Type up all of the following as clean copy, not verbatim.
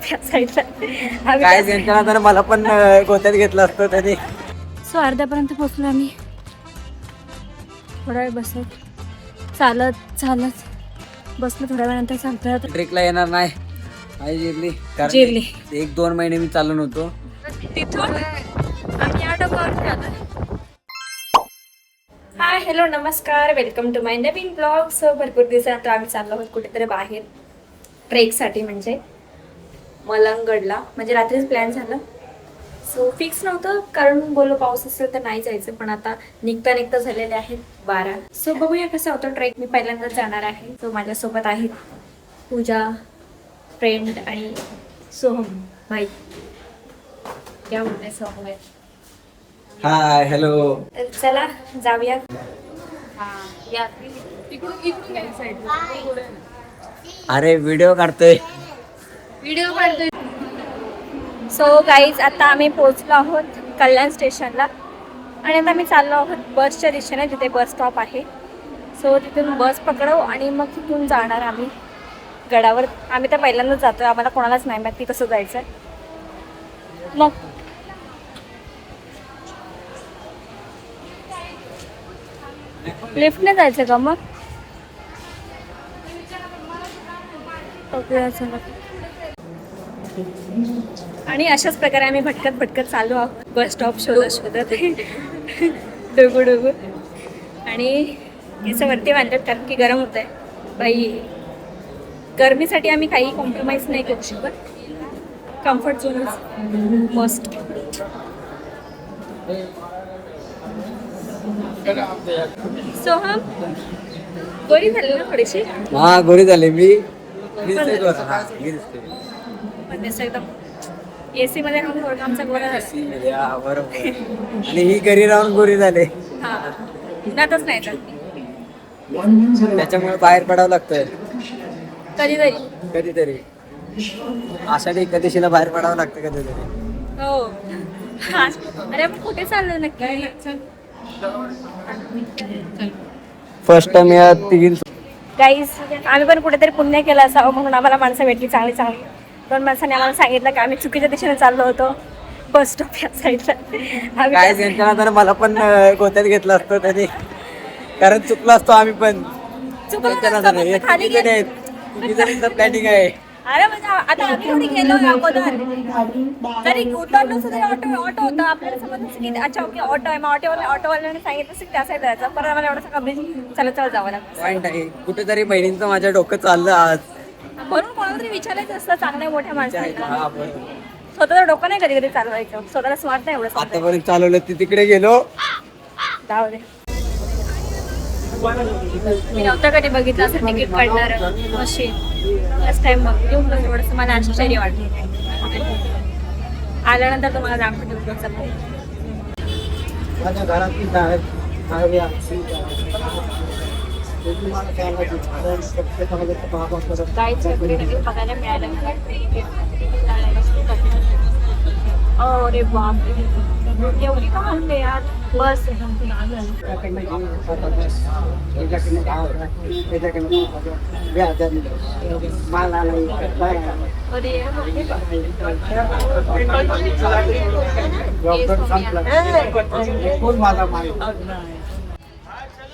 ह्या साईडला काय त्यांच्या तर मला पण गोत्यात घेतलं असतं त्याने. सो अर्ध्यापर्यंत पोहोचलो आम्ही. थोडा वेळ बसत चालत बसलो. थोड्या वेळानंतर चालतोय. ट्रेकला येणार नाही आई जिरली कारण जिरली. 1-2 महिने मी चालू नव्हतो. तिथून आम्ही या डोकावर आलो. हाय हॅलो नमस्कार, वेलकम टू माय नवीन ब्लॉग. सो भरपूर दिवसानंतर आम्ही चाललो आहोत कुठेतरी बाहेर ट्रेकसाठी, म्हणजे मलंगगडला. म्हणजे रात्रीच प्लॅन झालं. सो फिक्स नव्हतं कारण बोललो पाऊस असेल तर नाही जायचं, पण आता निघता झालेले आहेत 12. सो बघूया कसं होतं ट्रेक. मी पहिल्यांदाच जाणार आहे. सो माझ्यासोबत आहेत पूजा, फ्रेंड आणि सोहम भाई. क्या बोलते सोहम भाई? Hi hello. तर चला जाऊया. अरे व्हिडिओ काढतोय. सो गाईज आता आम्ही पोहोचलो आहोत कल्याण स्टेशनला आणि आता आम्ही चाललो आहोत बसच्या दिशेने, जिथे बस स्टॉप आहे. सो तिथून बस पकडू आणि मग तिथून जाणार आम्ही गडावर. आम्ही तर पहिल्यांदाच जातोय, आम्हाला कोणालाच नाही माहिती कसं जायचं. मग लिफ्टने जायचं का मग? आणि अशाच प्रकारे आम्ही भटकत चालू आहोत बस स्टॉप शोधत डोगू आणि याचं वरती बांधतात कारण की गरम होत आहे बाई. गरमीसाठी आम्ही काही कॉम्प्रोमाइज नाही करू शकत. Comfort झोनच must. सोहम गोरी झाली ना थोडीशी? हा गोरी झाली. मी पण तसं एकदम एसी मध्ये राहून थोडं आमचा गोरा झाला. बरोबर. आणि ही घरी राहून गोरी झाले. हा उन्हातच नाही तर त्याच्यामुळे बाहेर पडावं लागतंय कधीतरी. आषाढी एकादशीला बाहेर पडावं लागतं कधीतरी. हो. अरे आपण कुठे चाललो नक्की? फर्स्ट टाइम या तिघी. गाईज आम्ही पण कुठेतरी पुण्य केलं असावं म्हणून आम्हाला माणसं भेटली चांगली. 2 माणसांनी आम्हाला सांगितलं की आम्ही चुकीच्या दिशेने चाललो होतो बस स्टॉप या साईडला. काय त्यांच्या तर मला पण गोत्यात घेतलं असतं त्याने कारण चुकलो असतो आम्ही पण. प्लॅनिंग आहे. अरे म्हणजे आता आम्ही थोडी गेलो अगोदर तरी उतरलो तरी ऑटो होता. आपल्याला समजलं की अच्छा ओके ऑटो आहे. मग ऑटोवाल्याने सांगितलं की त्या साईड जायचं. परत आम्हाला एवढं सगळं चलत जावं लागतं. पॉईंट आहे. कुठेतरी बहिणींचं माझ्या डोकं चाललं आज. म्हणून कोणाला तरी विचारायचं असतं चांगल्या मोठ्या माणसाला. स्वतःचं डोकं नाही कधी चालवायचं. स्वतःला स्मार्ट नाही एवढं आतापर्यंत चालवलं. तिकडे गेलो. जाऊ दे. मी नव्हतं कधी बघितलं असं तिकीट काढणार मशीन. फर्स्ट टाइम बघ थोडंसं मला आश्चर्य वाटलं. आल्यानंतर तुम्हाला दाखवतो. माझ्या घरातली बघायला मिळालं. अरे बापरे एवढी का म्हणते यार बस.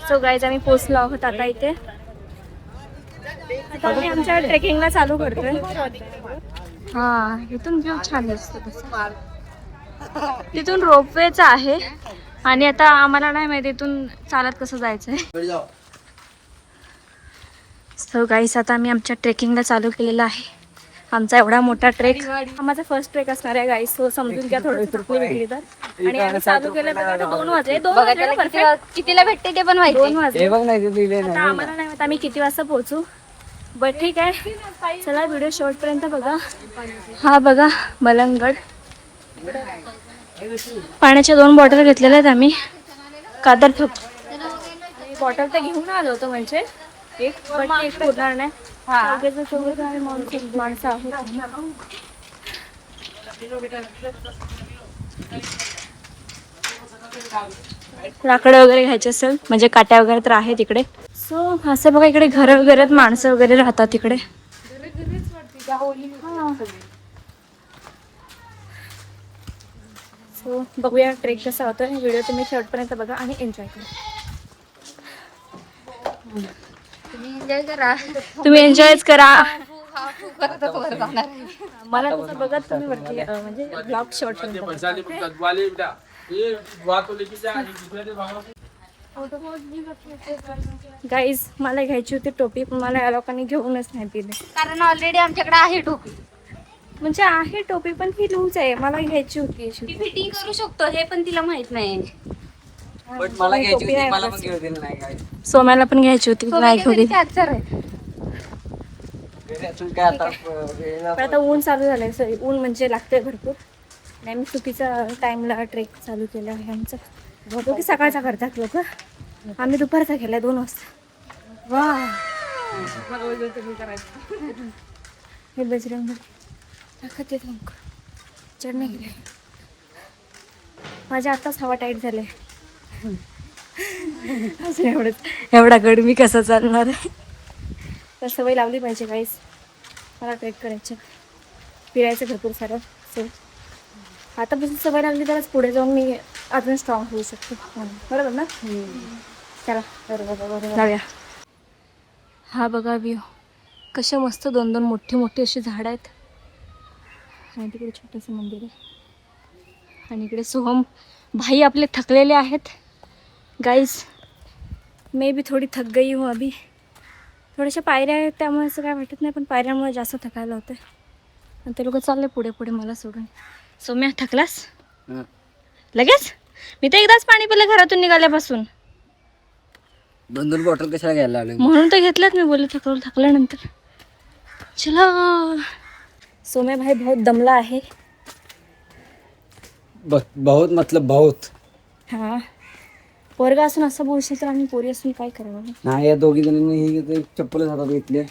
सो गाईज आम्ही पोचलो आहोत आता इथे. आता आम्ही आमच्या ट्रेकिंगला चालू करतोय. हा इथून व्ह्यू छान दिसतो. तिथून रोपवेच आहे आणि आता आम्हाला नाही माहिती इथून चालत कसं जायचंय. सो गाईस आता आम्ही आमच्या ट्रेकिंगला चालू केलेला आहे. आमचा एवढा मोठा ट्रेक माझा फर्स्ट ट्रेक असणार आहे गाईस. सो समजून घ्या थोडं चुकली भेटली तर. आणि आम्ही चालू केलं तर 2 वाजले. 2 वाजले कितीला भेटते ते पण माहिती. 2 वाजले. आता आम्हाला नाही माहिती आम्ही किती वाजता पोहोचू. बट ठीक आहे चला व्हिडिओ शेवटपर्यंत बघा. हा बघा मलंगगड. पाण्याच्या 2 बॉटल घेतलेल्या आहेत आम्ही. कातर बॉटल तर घेऊन आलो होतो म्हणजे एक पुरणार नाही. माणसं आहोत. लाकडं वगैरे घ्यायचे असेल म्हणजे काट्या वगैरे तर आहेत इकडे. सो असं बघा इकडे घर वगैरे माणसं वगैरे राहतात इकडे. सो बघूया ट्रेक कसा होतो. व्हिडिओ तुम्ही शेवटपर्यंत बघा आणि एन्जॉय करा. तुम्ही एन्जॉयच करा. मला तसं बघत तुम्ही वरती म्हणजे ब्लॉग शेवटपर्यंत. गाईज मला घ्यायची होती टोपी पण मला या लोकांनी घेऊनच नाही दिली. कारण ऑलरेडी आमच्याकडे आहे टोपी. म्हणजे आहे टोपी पण ती लूज आहे. मला घ्यायची होती अशी. ती फिटिंग करू शकतो हे पण तिला माहित नाही. पण मला घ्यायची होती, मला पण घेऊ दिली नाही काय. सोम्याला पण घ्यायची होती नाही घेऊ दिली. कॅप्चर आहे. घरी असून काय आता पण आता ऊन चालू झालंय. सॉरी ऊन म्हणजे लागतंय भरपूर. आणि आम्ही चुकीचा टाइमला ट्रेक चालू केला आहे आमचं. की सकाळचा करतात लोक. आम्ही दुपारचा केलाय 2 वाजता. वा हे बजरंग दाखवत येत लोक चढणे गेले. माझ्या आत्ताच हवा टाईट झाले. अजून एवढा गड मी कसा चालणार आहे. तर सवय लावली पाहिजे गाईस. मला ट्रेक करायचं फिरायचं भरपूर सारं. सो आतापासून सवय लागली तरच पुढे जाऊन मी अजून स्ट्रॉंग होऊ शकतो. बरोबर ना. चला बरोबर जाऊया. हा बघा व्ह्यू कशा मस्त 2-2 मोठे मोठे असे झाड आहेत. आणि तिकडे छोटंसं मंदिर आहे. आणि इकडे सोहम भाई आपले थकलेले आहेत. गाईज मे बी थोडी थक गई हूँ अभी. थोड्याशा पायऱ्या आहेत त्यामुळे असं काय वाटत नाही पण पायऱ्यामुळे जास्त थकायला होतं. आणि ते लोक चालले पुढे पुढे मला सोडून. सोम्या थकलास लगेच. मी तर एकदाच पाणी पिलं घरातून निघाल्यापासून. 2-2 बॉटल कशाला घ्यायला लागले. म्हणून तर घेतल्यात मी. बोलले थकल्यानंतर चला. सोम्या भाई बहुत दमला आहे. बहुत मतलब बहुत. हा पोरगा असून असं बोलशील तर आम्ही पोरी असून काय करावं. नाही या दोघी जणांनी ही चप्पल हातात घेतली.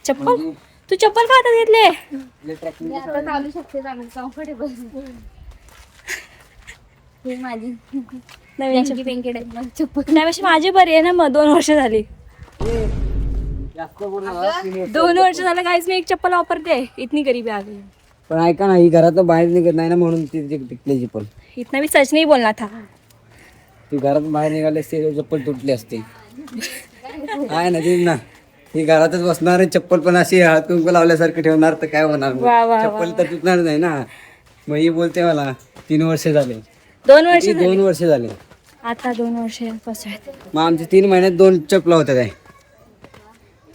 चप्पल तू चप्पल का हातात घेतले. आता चालू शकते चांगली कम्फर्टेबल. ही माझी नवीन पिंकी पिंकी टाईप चप्पल. त्यापेक्षा माझी बरी आहे ना. मग 2 वर्ष झाली. 2 वर्ष झालं काहीच मी एक चप्पल वापरते. इतनी गरीबी आ गई. पण ऐका ना ही घरात बाहेर निघत नाही ना म्हणून ती टिकल्याची पण. इतना भी सच नहीं बोलना था. ती घरात बाहेर निघाली असते चप्पल तुटली असते. आहे ना ती ना. ही घरातच बसणार चप्पल पण अशी हात कुंकू लावल्यासारखं ठेवणार तर काय होणार मग? वा वा चप्पल तर तुटणार नाही ना. मग ही बोलते मला 3 वर्ष झाले. 2 वर्ष 2 वर्ष झाले. आता 2 वर्ष पासून. मग आमचे 3 महिन्यात 2 चपला होत्या काय.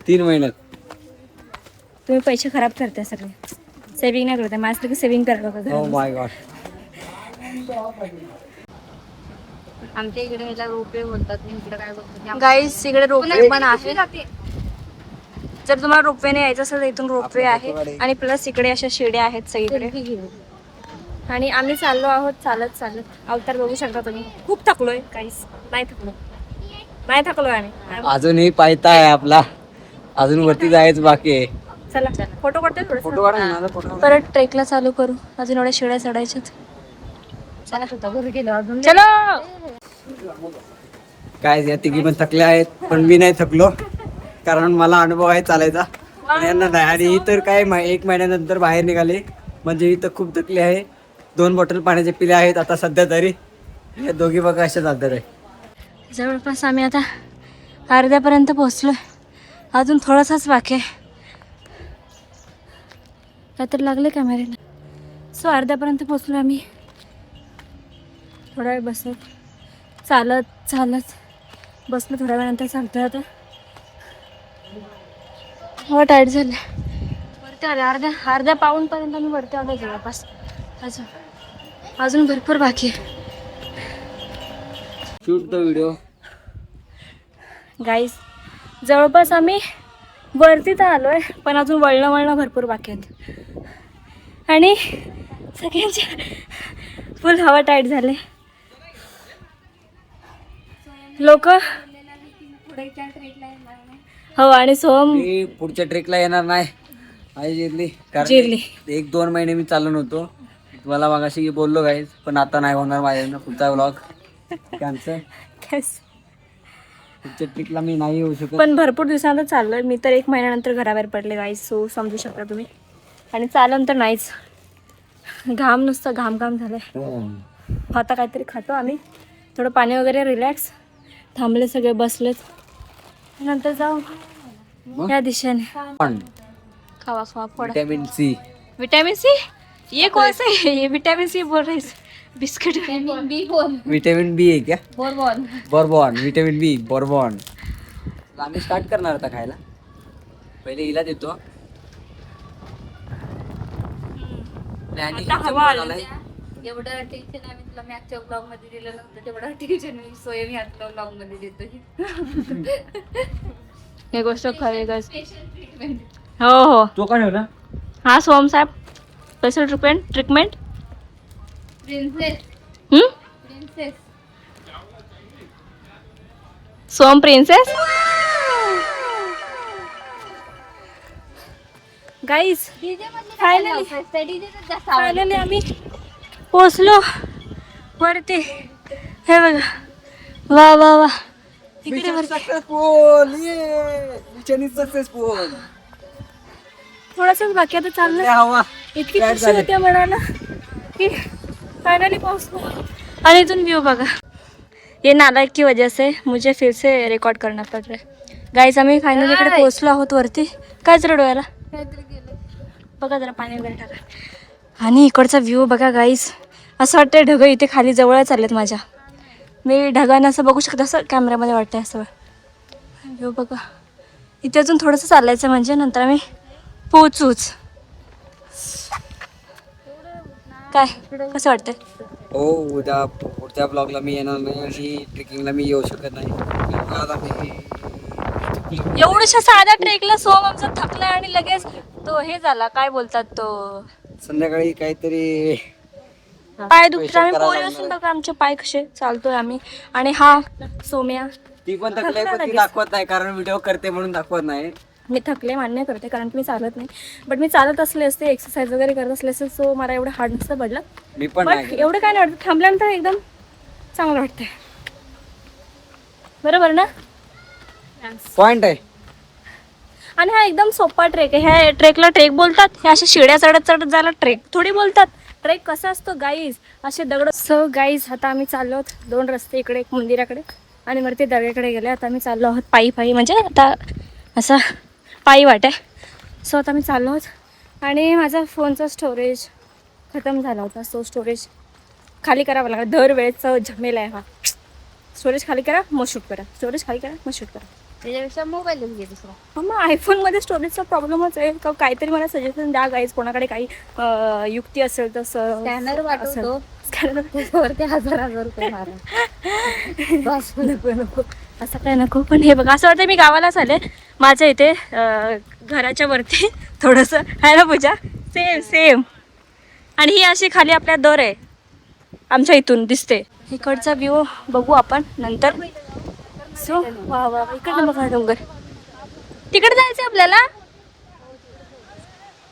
3 महिन्यात. तुम्ही पैसे खराब करताय सगळे. सेव्हिंग नाही करताय. माझं की सेव्हिंग करायला ओ बघा. माय गॉड. आमच्या इकडे ह्याला रोपवे बोलतात. इकडे काय बोलतात गाईस इकडे रोपवे पण आहे. जर तुम्हाला रोपवेने यायचं असेल तर इथून रोपवे आहे. आणि प्लस इकडे अशा शिड्या आहेत सगळीकडे. आणि आम्ही चाललो आहोत चालत चालत. अवतार बघू शकता तुम्ही. खूप थकलोय काहीच नाही थकलोय आम्ही. अजूनही पायता आहे आपला. अजून वरती जायचं बाकी आहे. चला फोटो काढते फोटो काढा ना. फोटो परत ट्रेकला चालू करू. अजून एवढ्या शिड्या चढायच्यात. चालत होता घरी गेलो अजून. चलो. काय या तिघी पण थकल्या आहेत पण मी नाही थकलो कारण मला अनुभव आहे चालायचा. आणि यांना नाही. आणि ही तर काय 1 महिन्यानंतर बाहेर निघाले म्हणजे ही तर खूप थकली आहे. 2 बॉटल पाण्याचे पिले आहेत आता सध्या तरी. या दोघी बघा अशा चालतात आहे. जवळपास आम्ही आता अर्ध्यापर्यंत पोहोचलो. अजून थोडासाच बाकी आहे. काहीतरी लागले कॅमेऱ्याला. सो अर्ध्यापर्यंत पोहोचलो आम्ही. थोडा वेळ बसत चालत बसलो. थोड्या वेळानंतर चालतोय आता. हवा टाईट झालं. वरती आले अर्ध्या पाऊणपर्यंत आम्ही वरती आलो जवळपास. अजून भरपूर बाकी आहे. Shoot the video. गाईस जवळपास आम्ही वरती तर आलो आहे पण अजून वळणं भरपूर बाकी आहेत. आणि सगळ्यांची फुल हवा टाईट झाले. लोक हो. आणि सोहम मी पुढच्या ट्रेकला येणार नाही. माझी जिरली कारण जिरली. 1-2 महिने मी चालू नव्हतो. तुम्हाला मागाशी बोललो गाईज पण आता नाही होणार माझ्यानं. पुढचा व्लॉग कॅन्सल. पुढच्या ट्रेकला मी नाही येऊ शकत. पण भरपूर दिवसांतर चाललोय मी तर. 1 महिन्यानंतर घराबाहेर पडले गाईस. सो समजू शकता तुम्ही. आणि चालून तर नाहीच. घाम नुसतं घाम झालंय. आता काहीतरी खातो आम्ही, थोडं पाणी वगैरे, रिलॅक्स. थांबले सगळे, बसलेत. नंतर जाऊ या दिशेने. खावा खावा फोडा. Vitamin C. विटामिन सी, ये कौन सा है? ये विटामिन सी बोल रही है. बिस्किट. विटॅमिन बी आहे क्या? बोरबॉन. बॉर्बॉन. विटॅमिन बी, बॉर्बॉन. आम्ही स्टार्ट करणार होता खायला, पहिले हिला देतो. आणि आता हवा आली. एवढं टेन्शन आम्ही तुला मॅथच्या ब्लॉग मध्ये दिलं नव्हतं, तेवढं टेन्शन मी सोयम ह्यातल्या ब्लॉग मध्ये देतोय. हे गोष्ट खरी आहे guys. हो हो, तो का ठेवला? हा सोहम साहेब, स्पेशल ट्रीटमेंट. प्रिन्सेस. हम्म, princess. Soham princess. Guys finally आम्ही पोचलो वरती. हे बघा, वा वा वा, इकडे वरती. सक्सेसफुल. Mission is successful. थोडासाच बाकी आता चाललं. हवा इतकी Flat खुशी झाले. होते मनाला की फायनली पोहोचलो. आणि इथून व्यू बघा. ये नालायक की वजह से मुझे फिर से रिकॉर्ड करना पड़ रहा है. गाईज आम्ही फायनली इकडे पोहोचलो आहोत वरती. कायच रडवायला बघा, जरा पाणी वगैरे टाका. आणि इकडचा व्ह्यू बघा गाईज, असं वाटतंय ढग इथे खाली जवळच आलेत माझ्या. मी ढगांना असं बघू शकते, असं कॅमेऱ्यामध्ये वाटतंय असं व्ह्यू बघा. इथे अजून थोडंसं चालायचं म्हणजे नंतर आम्ही पोहोचूच. काय कसं वाटतंय? हो, उद्या पुढच्या ब्लॉगला मी येणार नाही आणि ट्रेकिंगला मी येऊ शकत नाही. आता मी एवढ्याशा साध्या ट्रेकला सोम आमचा थकलाय आणि लगेच तो हे झाला, काय बोलतात तो, संध्याकाळी काहीतरी पाय दुखतात. Special आम्ही करायला पोरी लागणार असून बघा आमचे पाय कसे चालतोय आम्ही. आणि हा सोम्या, ती पण थकले, पण ती दाखवत नाही कारण व्हिडिओ करते म्हणून दाखवत नाही. मी थकले मान्य करते कारण की मी चालत नाही. बट मी चालत असले असते, एक्सरसाइज वगैरे करत असले असते, सो मला एवढं हार्ड नसतं पडलं. मी पण बट नाही. एवढं काय नाही वाटतं, थांबल्यानंतर एकदम चांगलं वाटतंय. बरोबर ना? पॉइंट आहे. आणि हा एकदम सोपा ट्रेक आहे. ह्या ट्रेकला ट्रेक बोलतात. ह्या अशा शिड्या चढत चढत जायला ट्रेक थोडी बोलतात. ट्रेक कसा असतो गाईज, असे दगड. सो गाईज आता आम्ही चाललो आहोत 2 रस्ते, इकडे एक मंदिराकडे आणि वरती दर्ग्याकडे गेले. आता आम्ही चाललो आहोत पायी, म्हणजे आता असा पायी वाट आहे. सो आता मी चाललो आहोत आणि माझा फोनचा स्टोरेज खतम झाला होता. सो स्टोरेज खाली करावं लागलं. दरवेळेचं झमेला आहे हा. स्टोरेज खाली करा मग शूट करा, स्टोरेज खाली करा मग शूट करा. त्याच्यापेक्षा मोबाईलच घे दुसरा. मग आयफोनमध्ये स्टोरेजचा प्रॉब्लेमच आहे का? काहीतरी मला सजेशन द्या गाईज, कोणाकडे काही युक्ती असेल तर. स्कॅनर वाटतो, स्कॅनर त्याच्यावरती 1000 रुपये मारा. बस नको असं काय नको. पण हे बघा, असं वाटतं मी गावालाच आले. माझ्या इथे घराच्या वरती थोडंसं आहे ना पूजा, सेम. आणि ही अशी खाली आपल्या दर आहे, आमच्या इथून दिसते. इकडचा व्ह्यू बघू आपण नंतर. सो वा वा, इकडे बघा डोंगर. तिकडे जायचं आपल्याला,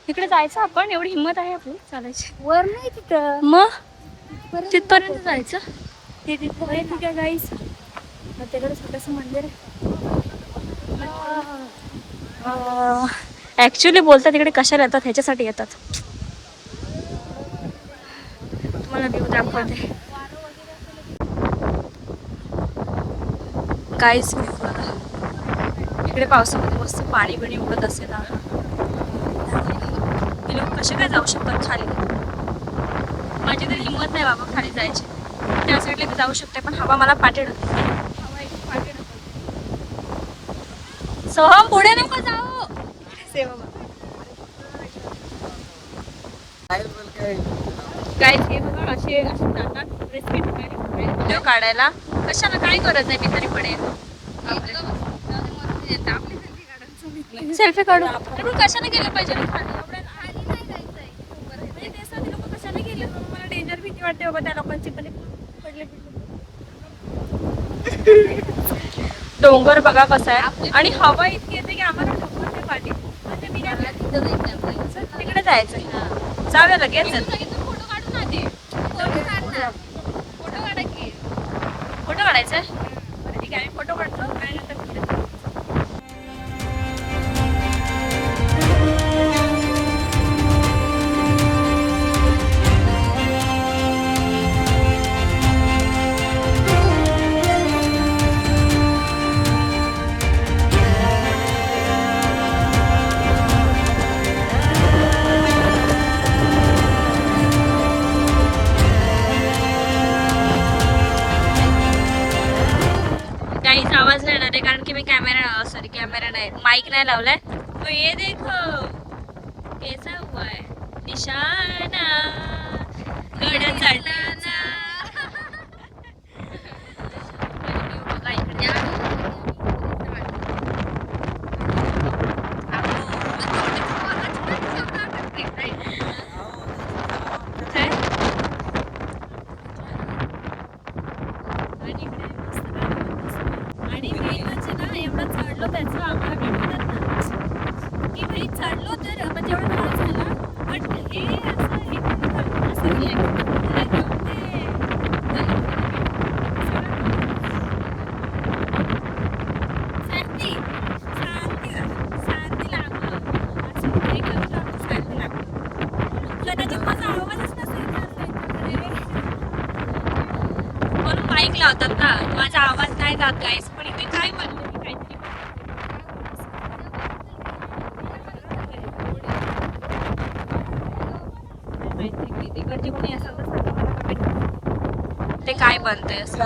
तिकडे जायचं आपण. एवढी हिंमत आहे आपली चालायची. वर नाही तिथं, मग तिथपर्यंत जायचं. ते तिथं आहे ठीक आहे गाईस. तिकडे छोटंसं मंदिर आहे. ॲक्च्युली बोलतात तिकडे कशाला येतात, ह्याच्यासाठी येतात. तुम्हाला व्ह्यू दाखवते गाईस. इकडे पावसामध्ये मस्त पाणी बिणी उडत असेल ना. ते लोक कसे काय जाऊ शकतात खाली? माझी तरी हिंमत नाही बाबा खाली जायची. त्या साईडला मी जाऊ शकते पण हवा मला पाठी ढकलते. सोहम पुढे नको जाऊ. काय हे बघा, असे जातात रिस्की ठिकाणी व्हिडिओ काढायला. कशाला, काय गरज आहे? मी तरी पडेल सेल्फी काढू. पण कशाला गेलं पाहिजे ना खाली? लोक कशाला गेले? मला डेंजर भीती वाटते बाबा त्या लोकांची. पण पडले डोंगर बघा कसा आहे आणि हवा इतकी येते की आम्हाला ढकलते पाठी. म्हणजे मी काय तिकडे जायचं, जाऊया लगेच. फोटो काढू ना आधी. फोटो काढा की. फोटो काढायचा आहे? ठीक आहे, फोटो काढतो आणि नंतर कॅमेरा नाही, माईक नाही लावलाय. तो ये देखो कैसा हुआ है निशाना गड चढताना. बघा इकडे आणि main म्हणजे ना एवढं चढलो त्याचं आम्हाला भेटतात ना की भाई चढलो तर म्हणजे एवढं त्रास झाला पण हे असं हे असं शांती शांती शांती लागलं असं हे करतो आपण शांती लागलं त्याच्यात माझा आवाजच नसेल म्हणून माईक लावतात ना माझा आवाज नाही जात गाईस पण इथे काय म्हणलं मी काहीतरी तिकडचे कोणी असेल तर सांगा मला comment. ते काय बनतंय असं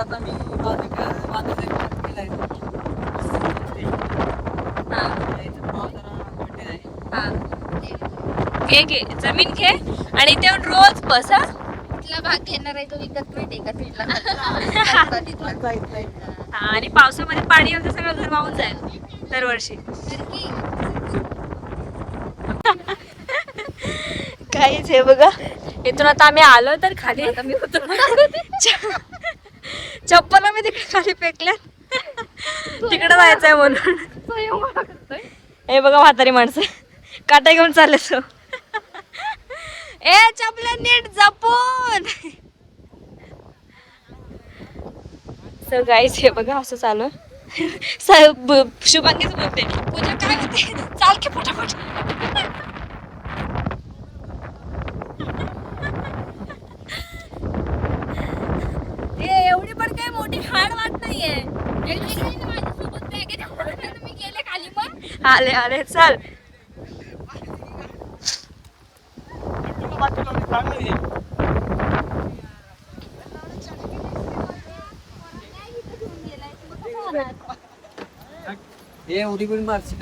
हा. हा. घे जमीन घे आणि ते रोज बस हा. तिथला भाग घेणार आहे तो विकत माहिती का तिथला हा, आणि पावसामध्ये पाणी आलं तर सगळं घर वाहून जाईल दरवर्षी. काहीच हे बघा इथून आता आम्ही आलो तर खाली आता मी चप्पल मी तिकडे खाली फेकल्या तिकडे जायचंय म्हणून. हे बघा म्हातारी माणसं काटा घेऊन चालले सो. ए चपल्या नीट जपून. सो गाईज हे बघा असं चालू शुभांगीच बोलते पूजा काय होते चाल की फटाफट. एवढी पण काय मोठी हाड वाट नाहीये. माझ्यासोबत बॅग आहे मी गेले खाली मग आले आले चाल. हे उडी पण मारशी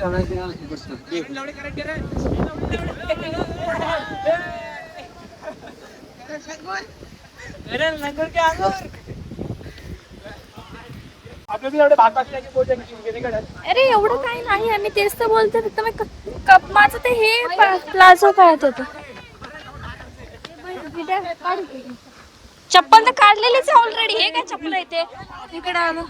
अरे एवढं काही नाही आम्ही तेच तर बोलतो फक्त मी कप माझं ते हे प्लाझो पाहत होतो. चप्पल तर काढलेलीच आहे ऑलरेडी. हे काय चप्पल आहे ते इकडे आलो.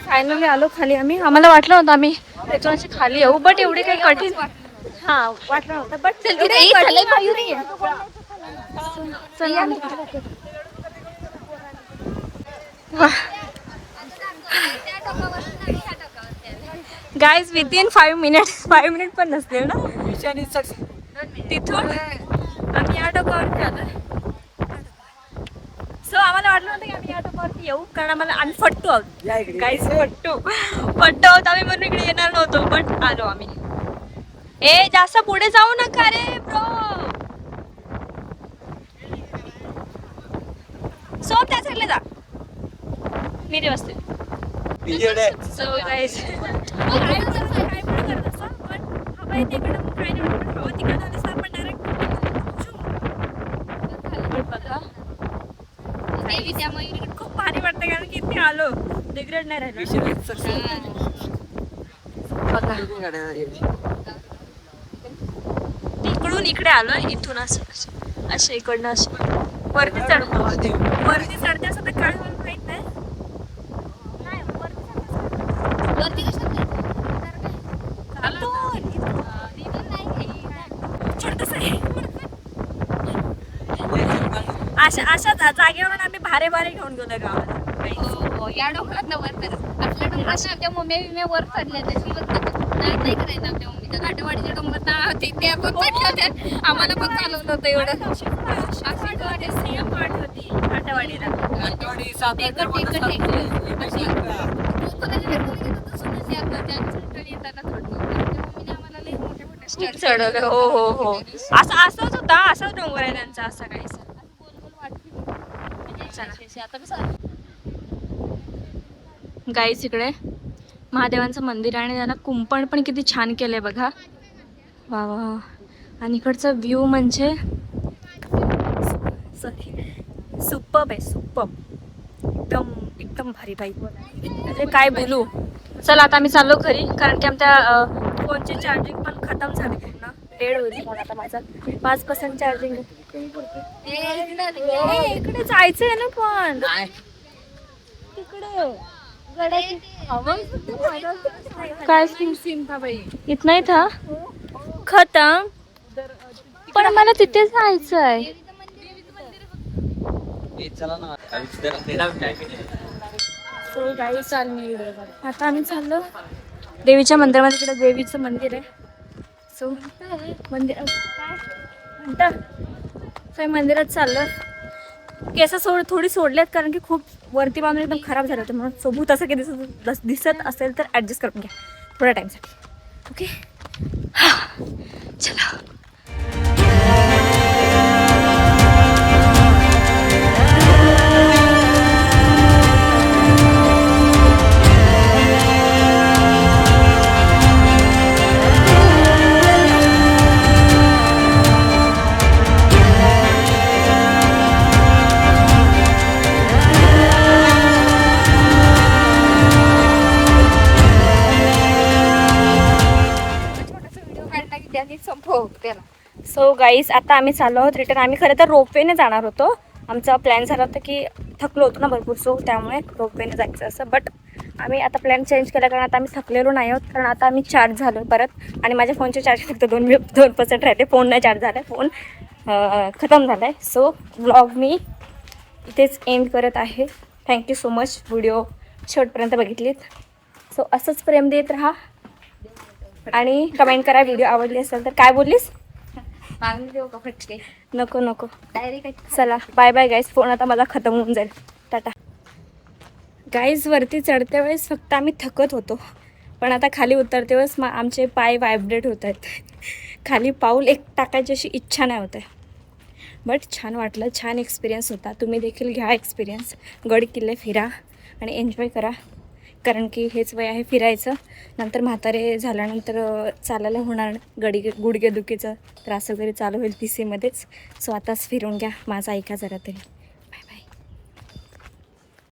फायनली आलो खाली आम्ही. आम्हाला वाटलं होतं आम्ही त्याच्यावर खाली येऊ बट एवढे काही कठीण हा वाटलं होतं बट गाईज विदिन 5 मिनिट पण नसतील ना तिथून आम्ही या टोकावरती आलो. सो आम्हाला वाटलं होतं की आम्ही या टोकावरती येऊ कारण आम्ही फट्टू आहोत गाईज फट्टू आहोत आम्ही म्हणून इकडे येणार नव्हतो पण आलो आम्ही. ए जास्त पुढे जाऊ नका रे ब्रो. सो त्या साईडला जा मी ते बसते. सो गाईज काय पण करत असं पण हवा येते इकडे काय नाही पण हवा तिकडे जाऊन असं आपण डायरेक्ट बघा त्यामुळे खूप भारी वाटतं कारण की इथे आलो डिग्रेड नाही राहिलं. तिकडून इकडे आलो इथून असं इकडनं असं वरती चढते असं तर काय मला माहित नाही. अशा जागेवरून आम्ही भारे घेऊन गेलो गावाला. या डोंगरात वर तर आपल्या डोंगरात आमच्या मम्मी वर चढल्या तशी नाही करायचं आमच्या मम्मीच्या घाटवाडीच्या डोंगरात होती ते आपण चढल्या होत्या आम्हाला पण चालवलं होतं एवढं. सेम वाट होती घाटवाडीला चढवलं. हो असंच होता असाच डोंगर आहे त्यांचा असं काही. आता कसं गाईस इकडे महादेवांचं मंदिर आहे आणि त्याला कुंपण पण किती छान केलंय बघा. वा वा. आणि इकडचा व्ह्यू म्हणजे सुपर्ब आहे, सुपर्ब. एकदम एकदम भारी बाई. म्हणजे काय बोलू. चला आता आम्ही चाललो घरी, कारण की आमच्या फोनची चार्जिंग पण खतम झाली पूर्ण. डेड होईल फोन आता माझा. 5% चार्जिंग आहे. इकडे जायचं आहे ना पण तिकडे काय इतना ही था खतम. पण मला तिथे जायचं आहे. आता आम्ही चाललो देवीच्या मंदिरामध्ये. तिकडे देवीचं मंदिर आहे. सो मंदिर काय म्हणता काय मंदिरात चाललं. केस थोडी सोडलेत कारण की खूप वरती बांधून एकदम खराब झालं होतं, म्हणून सोबत असं की दिसत असेल तर ॲडजस्ट करून घ्या थोड्या टाईमसाठी. ओके चला. सो गाईस आता आम्ही चाललो आहोत रिटर्न. आम्ही खरं तर रोपवेने जाणार होतो. आमचा प्लॅन झाला होता की थकलो होतो ना भरपूर, सो त्यामुळे रोपवेने जायचं असं. बट आम्ही आता प्लॅन चेंज केला कारण आता आम्ही थकलेलो नाही आहोत. कारण आता आम्ही चार्ज झालो परत आणि माझ्या फोनचे चार्ज फक्त 2% राहते. फोन नाही चार्ज झाला आहे, फोन खतम झाला आहे. सो व्लॉग मी इथेच एंड करत आहे. थँक्यू सो मच व्हिडिओ शेवटपर्यंत बघितलीत. सो असंच प्रेम देत राहा आणि कमेंट करा व्हिडिओ आवडली असेल तर. काय बोललीस? मागणी देऊ का फटके? नको नको. डायरेक्ट चला बाय बाय गाईज. फोन आता माझा खतम होऊन जाईल. टाटा. गाईज वरती चढत्या वेळेस फक्त आम्ही थकत होतो, पण आता खाली उतरते वेळेस आमचे पाय व्हायब्रेट होत आहेत. खाली पाऊल एक टाकायची अशी इच्छा नाही होत आहे. बट छान वाटलं, छान एक्सपिरियन्स होता. तुम्ही देखील घ्या एक्सपिरियन्स. गड किल्ले फिरा आणि एन्जॉय करा, कारण की हेच वय आहे फिरायचं. नंतर म्हातारे झाल्यानंतर चालायला होणार, गुडघे दुखीचा त्रास वगैरे चालू होईल PCमध्येच. सो आताच फिरून घ्या. माझं ऐका जरा तरी.